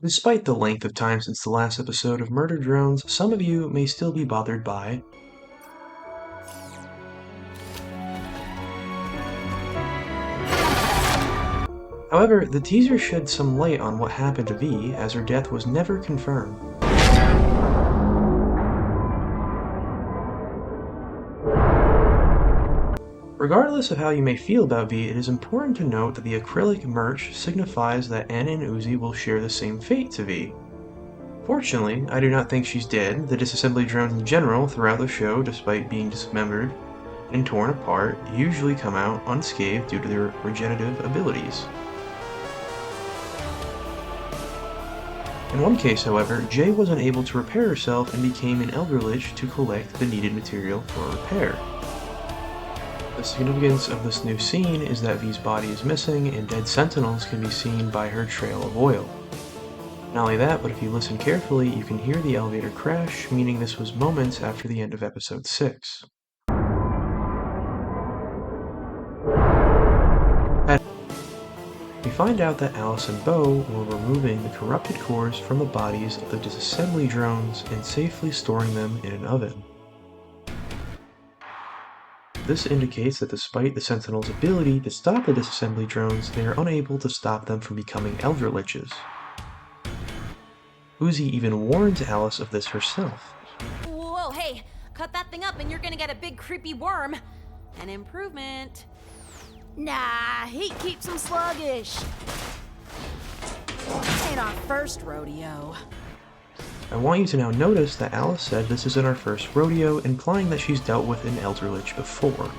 Despite the length of time since the last episode of Murder Drones, some of you may still be bothered by However, the teaser shed some light on what happened to V, as her death was never confirmed. Regardless of how you may feel about V, it is important to note that the acrylic merch signifies that N and Uzi will share the same fate to V. Fortunately, I do not think she's dead. The disassembly drones in general throughout the show, despite being dismembered and torn apart, usually come out unscathed due to their regenerative abilities. In one case, however, Jay wasn't able to repair herself and became an elder lich to collect the needed material for repair. The significance of this new scene is that V's body is missing and dead sentinels can be seen by her trail of oil. Not only that, but if you listen carefully, you can hear the elevator crash, meaning this was moments after the end of episode 6. We find out that Alice and Bo were removing the corrupted cores from the bodies of the disassembly drones and safely storing them in an oven. This indicates that despite the Sentinels' ability to stop the disassembly drones, they are unable to stop them from becoming elder liches. Uzi even warns Alice of this herself. Whoa, hey, cut that thing up and you're gonna get a big creepy worm. An improvement. Nah, heat keeps him sluggish. Ain't our first rodeo. I want you to now notice that Alice said this isn't our first rodeo, implying that she's dealt with an elder lich before.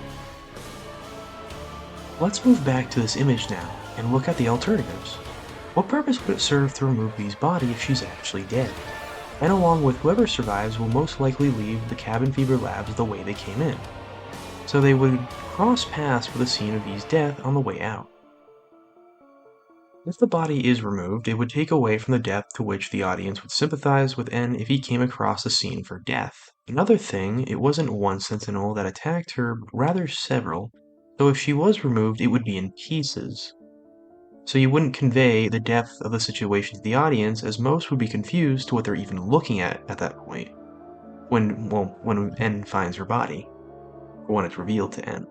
Let's move back to this image now, and look at the alternatives. What purpose would it serve to remove V's body if she's actually dead? And along with whoever survives will most likely leave the cabin fever labs the way they came in. So they would cross paths with the scene of V's death on the way out. If the body is removed, it would take away from the death to which the audience would sympathize with N if he came across the scene for death. Another thing, it wasn't one sentinel that attacked her, but rather several, so if she was removed, it would be in pieces. So you wouldn't convey the depth of the situation to the audience, as most would be confused to what they're even looking at that point, when N finds her body, or when it's revealed to N.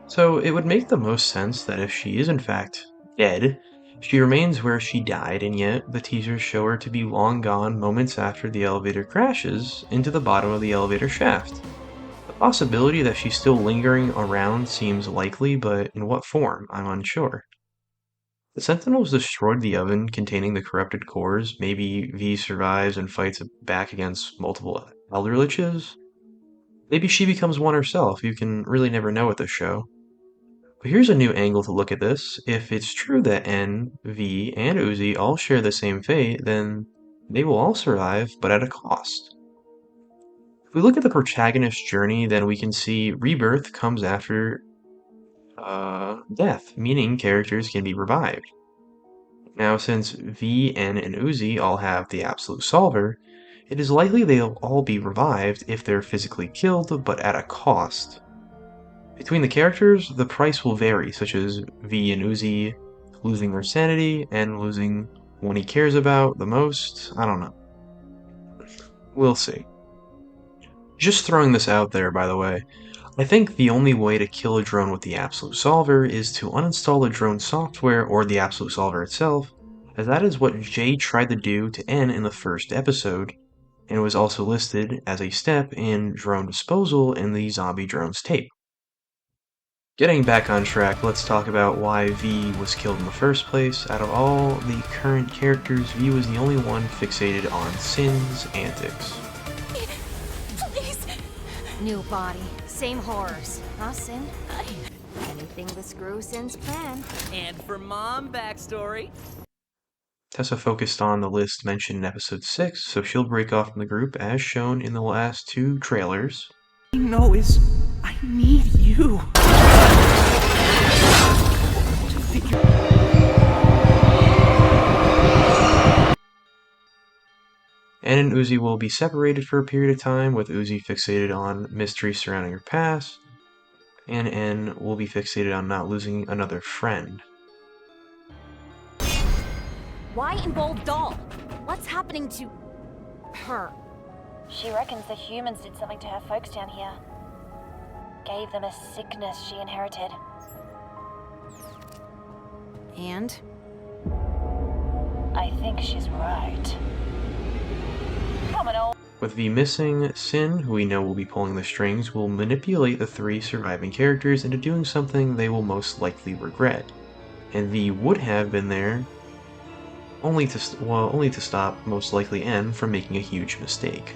So it would make the most sense that if she is in fact dead, she remains where she died, and yet the teasers show her to be long gone moments after the elevator crashes into the bottom of the elevator shaft. The possibility that she's still lingering around seems likely, but in what form, I'm unsure. The Sentinels destroyed the oven containing the corrupted cores. Maybe V survives and fights back against multiple elder liches. Maybe she becomes one herself. You can really never know with this show. But here's a new angle to look at this. If it's true that N, V, and Uzi all share the same fate, then they will all survive, but at a cost. If we look at the protagonist's journey, then we can see rebirth comes after death, meaning characters can be revived. Now, since V, N, and Uzi all have the absolute solver, it is likely they'll all be revived if they're physically killed, but at a cost. Between the characters, the price will vary, such as V and Uzi losing their sanity and losing one he cares about the most. I don't know. We'll see. Just throwing this out there, by the way, I think the only way to kill a drone with the absolute solver is to uninstall the drone software or the absolute solver itself, as that is what Jay tried to do to N in the first episode, and was also listed as a step in drone disposal in the Zombie Drones tape. Getting back on track, let's talk about why V was killed in the first place. Out of all the current characters, V was the only one fixated on Sin's antics. Please. New body, same horrors. Huh, Sin? Anything to screw Sin's plan. And for Mom backstory. Tessa focused on the list mentioned in episode 6, so she'll break off from the group as shown in the last 2 trailers. I know is I need you. N and Uzi will be separated for a period of time, with Uzi fixated on mystery surrounding her past, and N will be fixated on not losing another friend. Why involve Doll? What's happening to her? She reckons the humans did something to her folks down here. Gave them a sickness she inherited. And? I think she's right. Come on, old. With the missing, Sin, who we know will be pulling the strings, will manipulate the three surviving characters into doing something they will most likely regret. And the would have been there only to stop most likely N from making a huge mistake.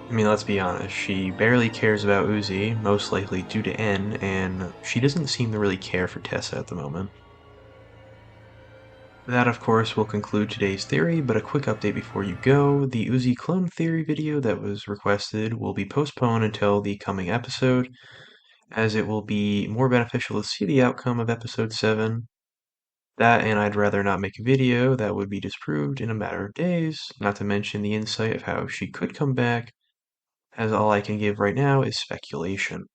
I mean, let's be honest, she barely cares about Uzi, most likely due to N, and she doesn't seem to really care for Tessa at the moment. That, of course, will conclude today's theory, but a quick update before you go. The Uzi clone theory video that was requested will be postponed until the coming episode, as it will be more beneficial to see the outcome of episode 7. That, and I'd rather not make a video that would be disproved in a matter of days, not to mention the insight of how she could come back, as all I can give right now is speculation.